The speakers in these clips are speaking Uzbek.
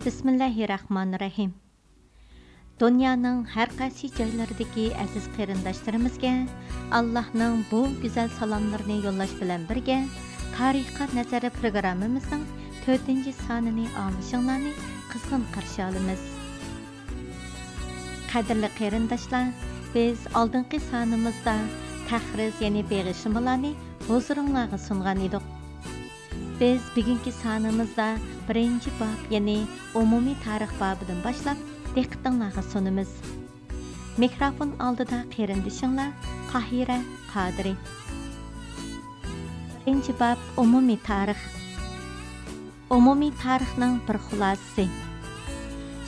Bismillahirrahmanirrahim. Dünyanın hər qaysı joylaridagi aziz qarindoshlarimizga Allohning bu go'zal salomlarini yo'llash bilan birga Tarixqa nazari programmamizning 4-sonini anglashinglarni qizg'in qarshi olamiz. Qadrli qarindoshlar, biz oldingi sonimizda tahriz, ya'ni beg'ishmalarni huzuringizga sungan edik. Biz bugungi sonimizda birinchi bob, ya'ni umumiy tarix bobidan boshlab diqqatingizga sunamiz. Mikrofon oldida qarindishinglar Qahira Qadiri. Birinchi bob umumiy tarix. Umumiy tarixning bir xulosasi.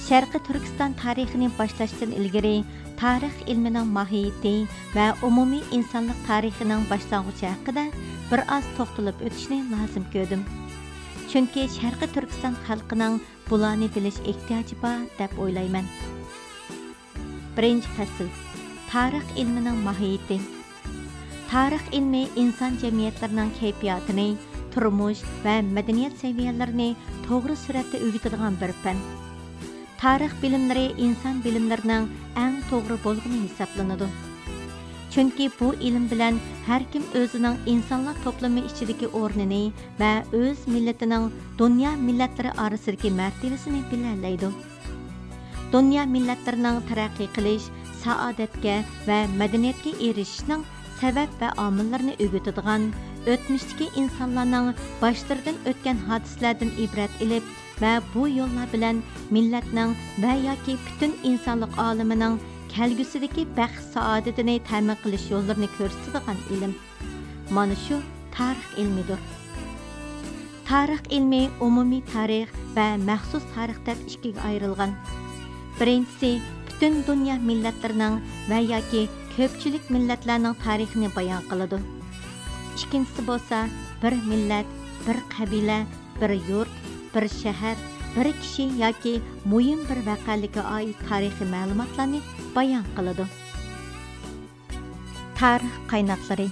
Sharqiy Turkiston tarixini boshlashdan ilgari tarix ilmining mohiyati va umumiy insonlik tarixining boshlang'ichi haqida bir oz to'xtalib o'tishni lozim ko'rdim. Chunki Sharqiy Turkiston xalqining bularni bilish ehtiyoji bor deb o'ylayman. Birinchi fasl. Tarix ilmining mohiyati. Tarix ilmi inson jamiyatlarining kayfiyatini, turmush va madaniyat saviyalarini to'g'ri suratda o'rgatadigan bir fan. Tarix bilimlari inson bilimlarining eng to'g'ri bo'lgani hisoblanadi. Chunki bu ilm bilan har kim o'zining insonlar to'plami ichidagi o'rnini va o'z millatining dunyo millatlari orasidagi martabasini bilalaydi. Dunyo millatlarining taraqqiy qilish, saodatga va madaniyatga erishishning sabab va omillarini o'rgatadigan, o'tmishdagi insonlarning boshlaridan o'tgan hodisalardan ibrat olib va bu yo'llar bilan millatning va yoki butun insonlik olamining kelgusidagi baxt saodatini ta'min qilish yo'llarini ko'rsatadigan ilm. Mana shu tarix ilmidir. Tarix ilmi umumiy tarix va maxsus tarix deb ikkiga ayrilgan. Birinchisi butun dunyo millatlarining va yoki ko'pchilik millatlarning tarixini bayon qiladi. Ikkinchisi bo'lsa bir millat, bir qabila, bir yurt, bir shahar, bir kishi yoki muhim bir voqeaga oid tarixiy ma'lumotlarni bayon qiladi. Tarix qaynoqlari.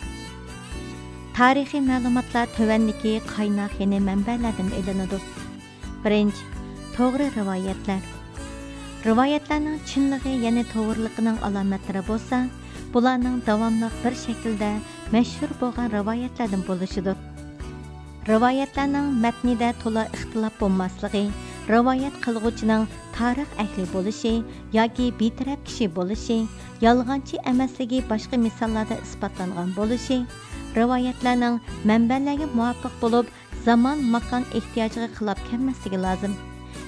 Tarixiy ma'lumotlar tövəndiki qaynoq yana manbalardan olinadi. Birinchi, to'g'ri rivoyatlar. Rivoyatlarning chinligi yana to'g'riligining alomatlari bo'lsa, bularning davomli bir shaklda mashhur bo'lgan rivoyatlardan bo'lishidir. Rivoyatlarning matnida to'la ixtilof bo'lmasligi, rivoyat qilguvchining tarix ahli bo'lishi yoki betaraf kishi bo'lishi, yolg'onchi emasligi boshqa misollarda isbotlangan bo'lishi, rivoyatlarning manbalarga muvofiq bo'lib, zamon makon ehtiyojiga xilof kelmasligi lozim.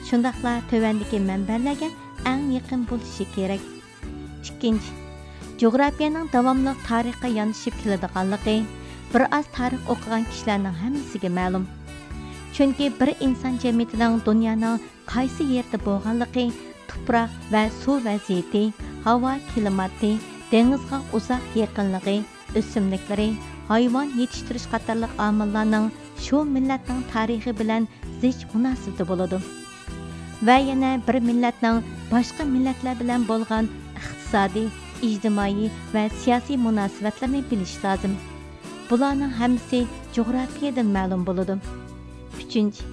Shundaqla tövəndiki manbalarga eng yaqin bo'lishi kerak. Ikkinchi, Coğrafiyaning davomli tarixga yonishib keladiganligi bir oz tarix o'qigan kishilarning hammasiga ma'lum. Chunki bir inson jamiyatining dunyoning qaysi yerda bo'lganligi, tuproq va suv vaziyati, havo klimati, dengizga uzoq yaqinligi, o'simliklari, hayvon yetishtirish qatorliq omillarning shu millatning tarixi bilan zich munosabati bo'ladi. Va yana bir millatning boshqa millatlar bilan bo'lgan iqtisodiy, ijtimoiy va siyosiy munosabatlarni bilish lozim. Bularning hammasi coğrafiyadan ma'lum bo'ladi. Uchinchi,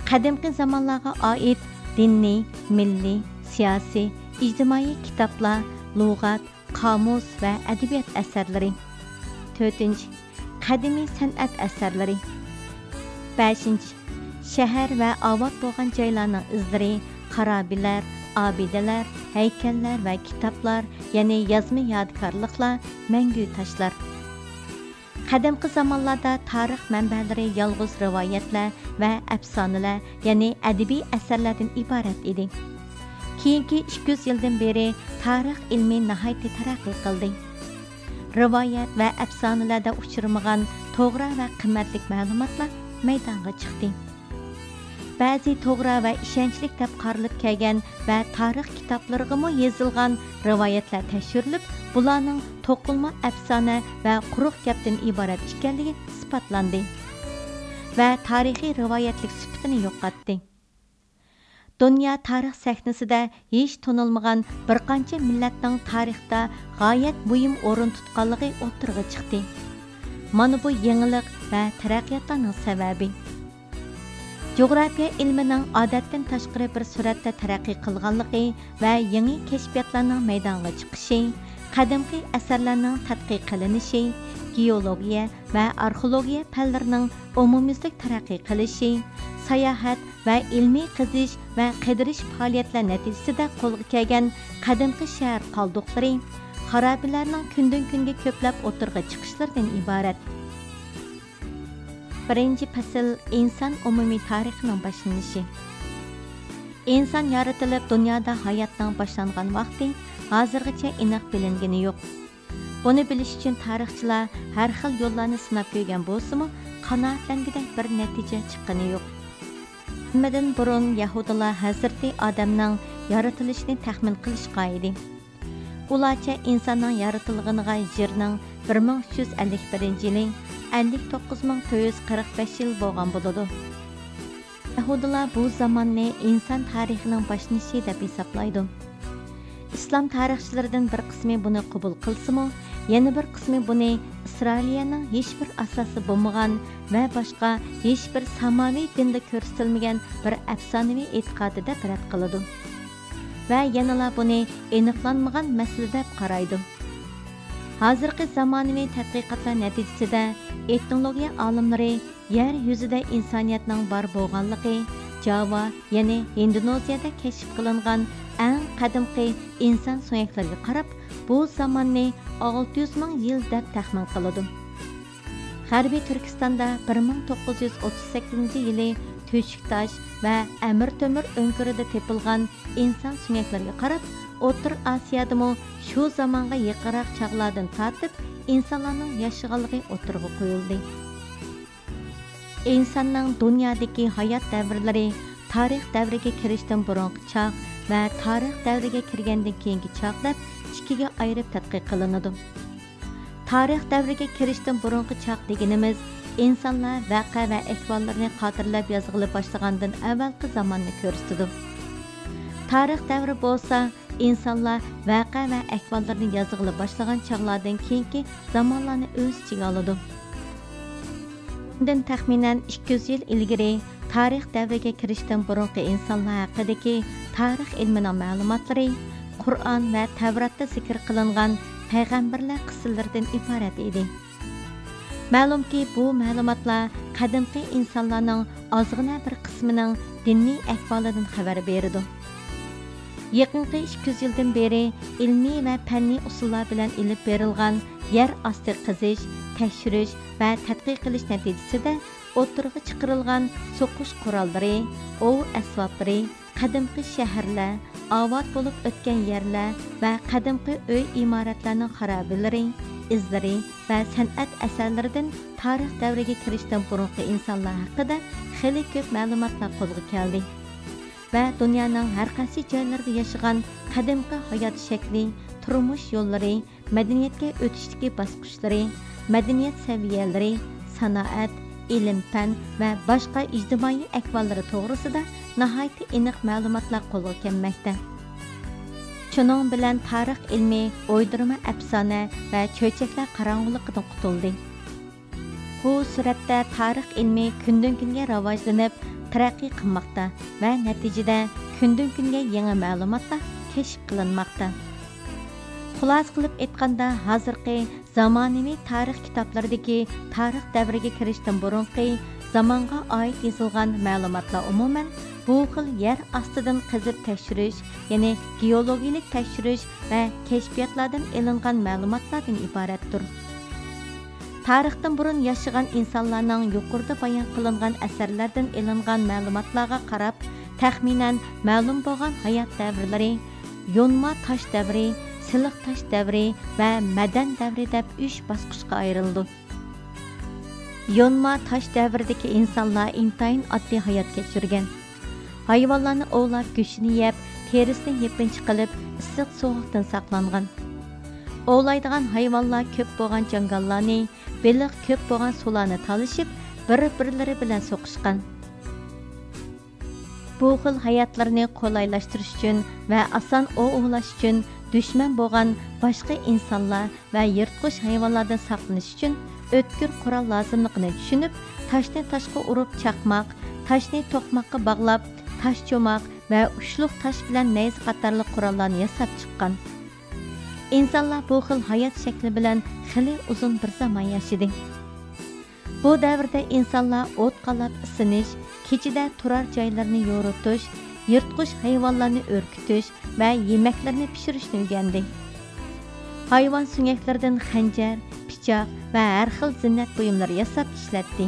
qadimgi zamonlarga oid diniy, milliy, siyosiy, ijtimoiy kitoblar, lug'at, qomus va adabiyot asarlari. To'rtinchi, qadimiy san'at asarlari. Beshinchi, shahar va obod bo'lgan joylarning izlari, xarobalar, obidalar, haykallar va kitoblar, ya'ni yozma yodgorliklar, mangu toshlar. Qadimgi zamonlarda tarix manbalari yolg'iz rivoyatlar va afsonalar, ya'ni adabiy asarlardan iborat edi. Keyingi 200 yildan beri tarix ilmi nihoyatda taraqqiy qildi. Rivoyat va afsonalarda uchirmagan to'g'ri va qimmatli ma'lumotlar maydonga chiqdi. Ba'zi to'g'ri va ishonchli deb qaralib kelgan va tarix kitoblarigami yozilgan rivoyatlar tashirilib, bularning to'qilma afsona va quruq gapdan iborat ekanligi isbotlandi va tarixiy rivoyatlik sifatini yo'qotdi. Dunyo tarix sahnasida hech tonilmagan bir qancha millatning tarixda g'oyat muhim o'rin tutganligi o'tirg'i chiqdi. Mana bu yangilik va taraqqiyotning sababi. Coğrafiya ilmining odatdan tashqari bir suratda taraqqiy qilganligi va yangi kashfiyotlarning maydonga chiqishi, qadimgi asarlarning tadqiq qilinishi, geologiya va arxeologiya fanlarining umumyuzlik taraqqiy qilishi, sayohat va ilmiy qizish va qidirish faoliyatlar natijasida qo'lga kelgan qadimgi shahar qoldiqlari, xarobalarning kundan kunga ko'plab o'tirg'i chiqishlaridan iborat. Birinchi fasl inson umumiy tarixining boshlanishi. Inson yaratilib dunyoda hayotning boshlangan vaqti hozirgacha aniq bilingani yo'q. Buni bilish uchun tarixchilar har xil yo'llarni sinab ko'rgan bo'lsa-mu, qanoatlangidek bir natija chiqqani yo'q. Bundan burun Yahudilar Hazrati Odamning yaratilishini taxmin qilishga edi. Ularcha insonning yaratilganiga Yerning 1351-yili 59445 yil bo'lgan bo'ladi. Yahudilar bu zamonni inson tarixining boshlanishi deb hisoblaydi. İslam tarixchilaridan bir qismi buni qabul qilsa-mu, yana bir qismi buni Isroiliyaning hech bir asosi bo'lmagan va boshqa hech bir samoviy dinda ko'rsatilmagan bir afsonaviy e'tiqodi deb rad qiladi. Va yana buni aniqlanmagan masala deb qaraydi. Hozirgi zamonaviy tadqiqotlar natijasida etnologiya olimlari yer yuzida insoniyatning bor bo'lganligi, Java, ya'ni Indoneziyada kashf qilingan eng qadimgi inson suyaklariga qarab, bu zamonni 600 ming yil deb taxmin qiladi. G'arbiy Turkistonda 1938-yili To'shiktosh va Amir Temur o'nkirida tepilgan inson suyaklariga qarab, O'rta Osiyodami shu zamonga yaqinroq chog'lardan tortib insonlarning yashaganligi o'tirg'i qo'yildi. İnsanның dünyadaki hayat davrlari tarix davriga kirishdan burungi chaq va tarix davriga kirgandan keyingi chaq deb ikkiga ayirib tadqiq qilinadi. Tarix davriga kirishdan burungi chaq deganimiz insonlar vaqa va ahvollarni xotirlab yozg'ili boshlagandan avvalgi zamonni ko'rsatadi. Tarix davri bo'lsa insonlar vaqa va ahvollarni yozg'ili boshlagan chaqlardan keyingi zamonlarni o'z ichiga oladi. Bundan taxminan 200 yil ilgari tarix davriga kirishdan burungi insonlar haqidagi tarix ilmining ma'lumotlari Qur'on va Tavratda zikr qilingan payg'ambarlar qissalaridan iborat edi. Ma'lumki, bu ma'lumotlar qadimgi insonlarning ozg'ina bir qismining diniy ahvolidan xabar beradi. Yaqinqi 200 yildan beri ilmiy va fanniy usullar bilan ilib berilgan yer osti qizish, tekshirish va tadqiq qilish natijasida o'tirg'i chiqarilgan so'qish qurollari, ov asboblari, qadimgi shaharlar, obod bo'lib o'tgan yerlar va qadimgi uy imoratlarining xarobalari, izlari va san'at asarlaridan tarix davriga kirishdan burungi insonlar haqida xeyli ko'p ma'lumotlar qo'lga keldi. Va dunyoning har qaysi joylarida yashagan qadimgi hayot shakli, turmush yo'llari, madaniyatga o'tishdagi bosqichlari, madaniyat saviyalari, sanoat, ilm-fan va boshqa ijtimoiy ahvollari to'g'risida nihoyat aniq ma'lumotlar qo'lga kelmoqda. Shuning bilan tarix ilmi o'ydirma afsona va cho'chaklar qorong'uligidan qutuldi. Bu suratda tarix ilmi kundan kunga rivojlanib, taraqqiy qilmoqda va natijada kundan kunga yangi ma'lumotlar kashf qilinmoqda. Xulos qilib aytganda, hozirgi zamonaviy tarix kitoblaridagi tarix davriga kirishdan burungi zamonga oid yozilgan ma'lumotlar umuman bu xil yer ostidan qazib tekshirish, ya'ni geologik tekshirish va kashfiyotlardan elingan ma'lumotlardan iboratdir. Tarixdan burun yashagan insonlarning yuqorida bayon qilingan asarlardan elingan ma'lumotlarga qarab, taxminan ma'lum bo'lgan hayot davrlari, yo'nma tosh davri, siliq tosh davri va madan davri deb 3 bosqichga ayrildi. Yo'nma tosh davridagi insonlar intayin oddiy hayot kechirgan. Hayvonlarni ovlab, go'shtini yeb, terisini yepinchi qilib, issiq sovuqdan saqlangan. Ovlaydigan hayvonlar ko'p bo'lgan jangallarni, beliq ko'p bo'lgan sularni talishib, bir-birlari bilan so'qishgan. Bu xil hayotlarni qo'laylashtirish uchun va oson ovlash uchun dushman bo'lgan boshqa insonlar va yirtqich hayvonlardan saqlanish uchun o'tkir qurol lozimligini tushunib, toshni toshga urib chaqmoq, Taşni to'qmoqqa bog'lab, taş cho'moq va ushluq tash bilan nayza qatorliq qurollarni yasab chiqqan. İnsanlar bu xil hayot shakli bilan xili uzun bir zaman yashadi. Bu davrda insonlar o't qalab isinish, kechida turar joylarni yo'ritish, yirtqich hayvonlarni o'rkitish va yemeklarni pishirishni o'rgandi. Hayvon suyaklaridan xanjar, pichoq va har xil ziynat buyumlari yasab ishlatdi.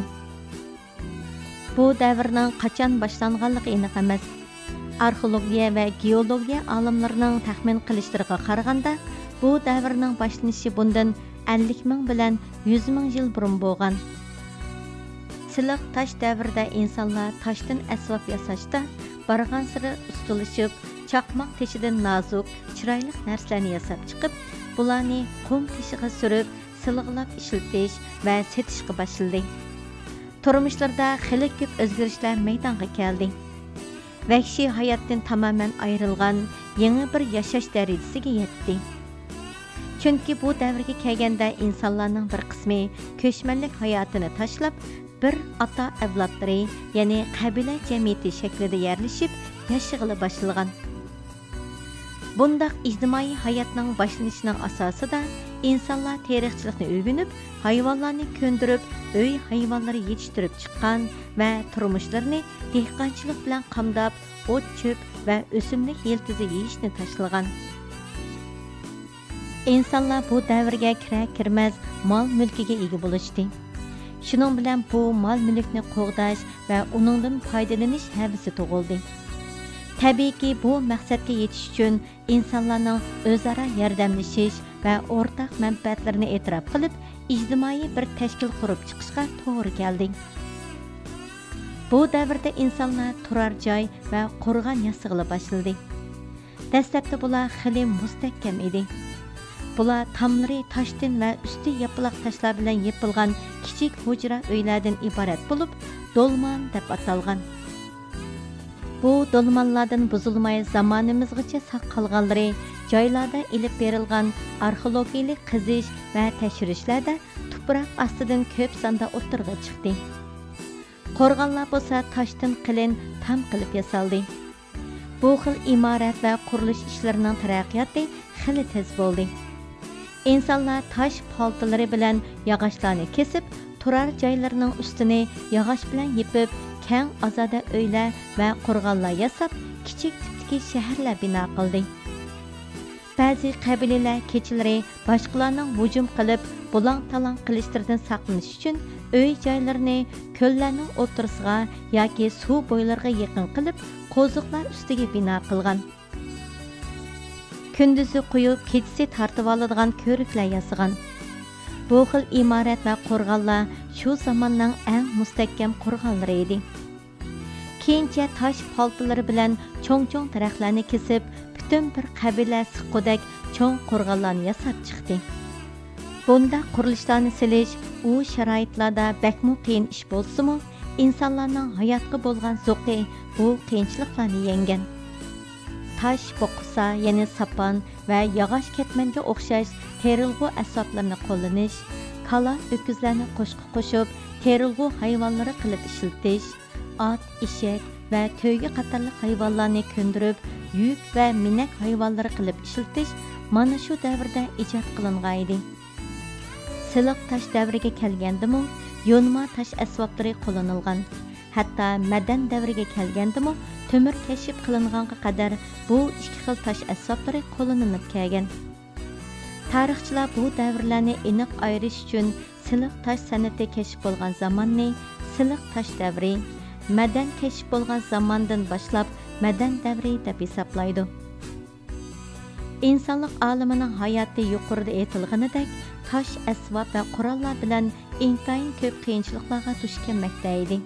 Bu davrning qachon boshlanganligi aniq emas. Arxeologiya va geologiya olimlarining taxmin qilishlariga qaraganda, bu davrning boshlanishi bundan 50 ming bilan 100 ming yil burun bo'lgan. Siliq tash davrida insonlar toshdan asbob yasashda bargan siri ustilashib, chaqmoq teshidan nozik, chiroyli narsalarni yasab chiqib, bularni qum teshiga surib, silg'lab ishlatish va setishga boshladi. Turmushlarda xili ko'p o'zgarishlar maydonga keldi. Vahshiy hayotdan tamoman ayrilgan yangi bir yashash darajasiga yetdi. Chunki bu davrga kelganda insonlarning bir qismi ko'chmanlik hayotini tashlab, bir ota avlodlari, ya'ni qabila jamiyati shaklida yerlashib, yashag'ili boshlagan. Bundaq ijtimoiy hayotning boshlanishining asosida insonlar tarixchilikni o'rganib, hayvonlarni ko'ndirib, uy hayvonlari yetishtirib chiqqan va turmushlarini dehqonchilik bilan qamdab, o't cho'p va o'simlik yiltizi yeyishni tashlagan. İnsanlar bu davrga kira-kirmaz mol mulkiga ega bo'lishdi. Shuning bilan bu mol mulkni qo'g'dash va uningdan foydalanish havasi tug'ildi. Tabiiyki bu maqsadga yetish uchun insonlarning o'zaro yordamlashish va o'rtaq manfaatlarini e'tirof qilib, ijtimoiy bir tashkil qurib chiqishga to'g'ri keldi. Bu davrda insonlar turar joy va qo'rg'on yasig'ila boshladi. Dastlabda bular xili mustahkam edi. Bular tomlari toshdan va usti yapılaq toshlar bilan yepilgan kichik hujra uylardan iborat bo'lib, dolman deb atalgan. Bu dolmanlardan buzilmay zamonimizgacha saq qolganlari joylarda ilib berilgan arxeologik qizish va tekshirishlarda tuproq ostidan ko'p sonda o'tirg'a chiqdi. Qo'rg'onlar bo'lsa toshdan qilin tam qilib yasaldi. Bu xil imorat va qurilish ishlarining taraqqiyoti xili tez bo'ldi. İnsanlar taş paltaları bilan yağaçlarni kesib, turar joylarining ustini yağaç bilan yepib, keng ozoda uylar va qo'rg'onlar yasab, kichik tipdagi shaharlar bino qildi. Ba'zi qabilalar kechalari boshqalarning hujum qilib, bulang-talang qilishlaridan saqlanish uchun uy joylarini ko'llarning o'rtasiga yoki suv bo'ylariga yaqin qilib, qo'ziqlar ustiga bino qilgan. Kunduzi quyib, kechasi tartib oladigan ko'riklar yasagan. Bu xil imorat va qo'rg'onlar shu zamonning eng mustahkam qo'rg'onlari edi. Keyincha tosh paltalari bilan cho'ng-cho'ng daraxtlarni kesib, butun bir qabila siqqudek cho'ng qo'rg'onlarni yasab chiqdi. Bunda qurilishlarni silish u sharoitlarda bakmu qiyin ish bo'lsa-mu, insonlarning hayotga bo'lgan zo'qi bu qiyinchiliklarni yenggan. Taş boqsa, ya'ni sapan va yog'och ketmanga o'xshash terilg'u asboblarni qo'llanish, kala o'kizlarni qo'shqa qo'shib, terilg'u hayvonlari qilib ishlatish, ot, eshak va to'yga qatorli hayvonlarni ko'ndirib, yuk va minak hayvonlari qilib ishlatish mana shu davrda ijod qilingan edi. Siliq tash davriga kelgandimi, yo'nma tash asboblari qo'llanilgan. Hatto madan davriga kelgandimi, temir kashf qilinganga qadar bu ikki xil tash asboblari qo'llanilib kelgan. Tarixchilar bu davrlarni aniq ayirish uchun siliq tash san'ati kashf bo'lgan zamonni siliq tash davri, madan kashf bo'lgan zamondan boshlab madan davri deb hisoblaydi. İnsanlık alimining hayoti yuqorida aytilganidek, tash asbob va qurollar bilan intayin ko'p qiyinchiliklarga duch kelmoqda edi.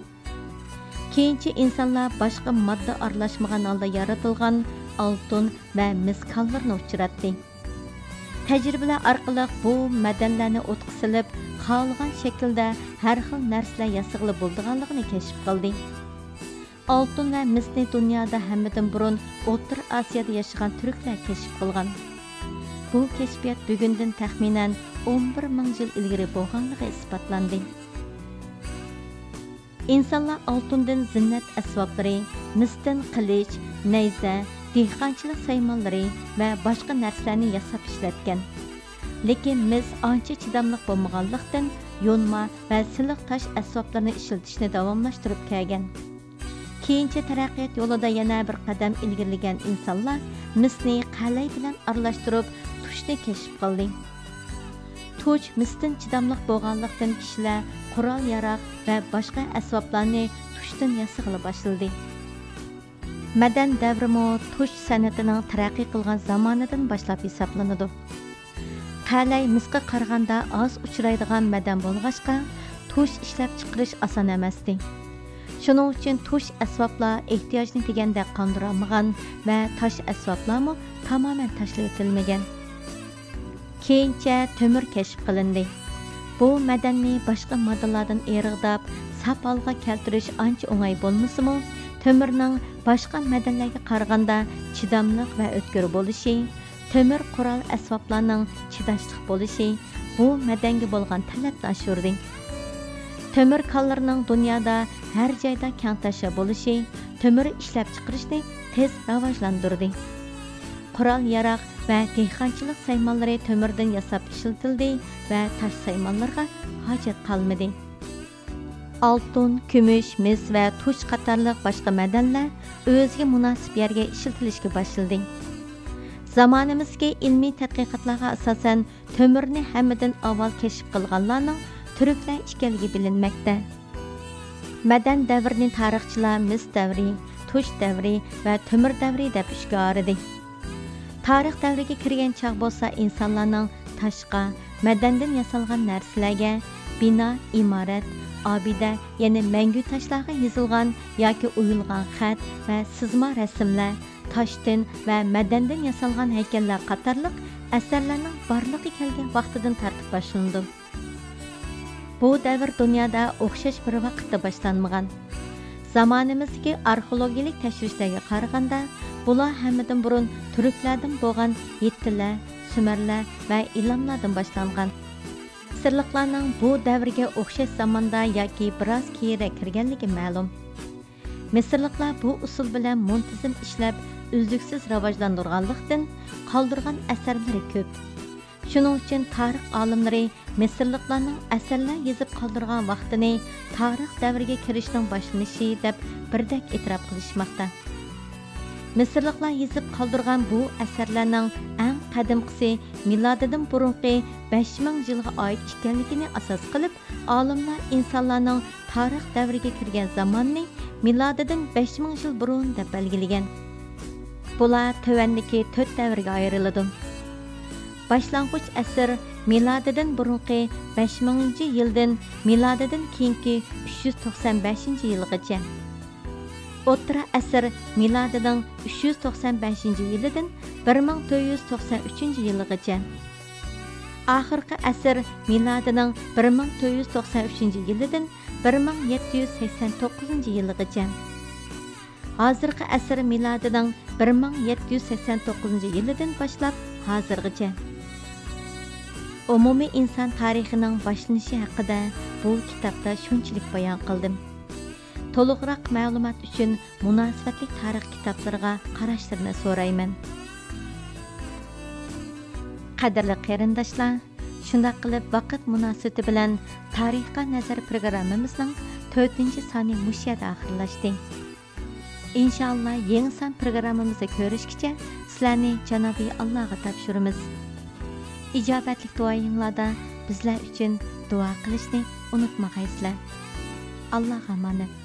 Keyinchi insonlar boshqa modda aralashmagan holda yaratilgan oltin va mis konlarni uchratdi. Tajribalar orqali bu madanlarni o'tqa silib, xohlagan shaklda har xil narsalar yasig'li bo'lganligini kashf qildi. Oltin va misni dunyoda hammadan burun O'rta Osiyoda yashagan turklar kashf qilgan. Bu kashfiyot bugundan taxminan 11 ming yil ilgari bo'lganligi isbotlandi. İnsanlar altından zinnat asboblari, misdan qilich, nayza, dehqonchilik saymonlari va boshqa narsalarni yasab ishlatgan. Lekin biz ancha chidamliq bo'lmaganlikdan yo'nma va siliq tosh asboblarni ishlatishni davomlashtirib kelgan. Keyincha taraqqiyot yo'lida yana bir qadam ilgirlagan insonlar misni qalay bilan aralashtirib tushni kashf qildi. Tush misdan chidamliq bo'lganlikdan kishilar qurol yaroq va boshqa asboblarni tushdan yasag'ila boshladi. Madan davrimi tush san'atining taraqqiy qilgan zamonidan boshlab hisoblanadi. Qalay misqa qaraganda oz uchraydigan madan bo'lg'achqa tush ishlab chiqarish oson emasdi. Shuning uchun tush asboblar ehtiyojni deganda qondirolmagan va tosh asboblarmi tamoman tashlab etilmagan. Keyincha temir kashf qilindi. Bu madanni boshqa moddalardan erig'dab, sap holga keltirish ancha o'ng'ay bo'lmasa-mu, temirning boshqa madanlarga qaraganda chidamliq va o'tkir bo'lishi, temir qurol asboblarning chidashliq bo'lishi bu madanga bo'lgan talabni oshirdi. Temir konlarining dunyoda har joyda keng tasha bo'lishi, temir ishlab chiqarishni tez rivojlantirdi. Qurol yaroq va dehqonchilik saymonlari temirdan yasab ishlatildi va tosh saymonlarga hojat qolmadi. Oltin, kumush, mis va tush qatorliq boshqa madanlar o'ziga munosib yerga ishlatilishga boshlandi. Zamonimizga ilmiy tadqiqotlarga asosan temirni hammadan avval kashf qilganlarning turklar ekanligi bilinmoqda. Madan davrini tarixchilar mis davri, tush davri va temir davri deb ishga oladi. Tarix davriga kirgan chaq bo'lsa insonlarning toshqa, madandan yasalgan narsalarga, bino, imorat, obida, ya'ni mangu toshlarga yozilgan yoki o'yilgan xat va sızma rasmlar, toshdan va madandan yasalgan haykallar qatorliq asarlarning borliqi kelgan vaqtidan tartib boshlandi. Bu davr dunyoda o'xshash bir vaqtda boshlanmagan. Zamonimizdagi arxeologik tashvishlarga qaraganda, bular hammadan burun turklardan bo'lgan Yettilar, Sumerlar va Ilamlardan boshlangan. Misrliklarning bu davrga o'xshash zamonda yoki biroz keyinroq kirganligi ma'lum. Misrliklar bu usul bilan muntazam ishlab, uzluksiz rivojlantirganlikdan qoldirgan asarlari ko'p. Shuning uchun tarix olimlari Misrliklarning asarlar yozib qoldirgan vaqtini tarix davriga kirishning boshlanishi deb birdek e'tirof qilishmoqda. Misrliklar yozib qoldirgan bu asarlarning eng qadimgisi milodidan burungi 5000 yilga oid ekanligini asos qilib, olimlar insonlarning tarix davriga kirgan zamonni milodidan 5000 yil burun deb belgilagan. Bular tövəndəki 4 davrga ayırıldı. Başlanğıç əsr miladidən burunqi 5000-ci ildən miladidən keyinki 395-ci ilgacha. O'rta əsr miladidən 395-ci ildən 1493-ci ilgacha. Axırqı əsr miladidən 1493-ci ildən 1789-cu ilgacha. Hazırqı əsr miladidən 1789-cu ildən başlap hazırgacha. Umumiy inson tarixining boshlanishi haqida bu kitobda shunchalik bayon qildim. To'liqroq ma'lumot uchun munosabatli tarix kitoblarga qarashlarini so'rayman. Qadrli qarindoshlar, shunday qilib vaqt munosabati bilan tarixga nazar programmamizning 4-soni mush yerda oxirlashdi. İnşallah yeni son programımızda görüşkice sizlerni Janobi Allah'a topshiramiz. İcabetli duayinglarda bizler için dua qilishni unutmag'aysizlar. Allohga emanet.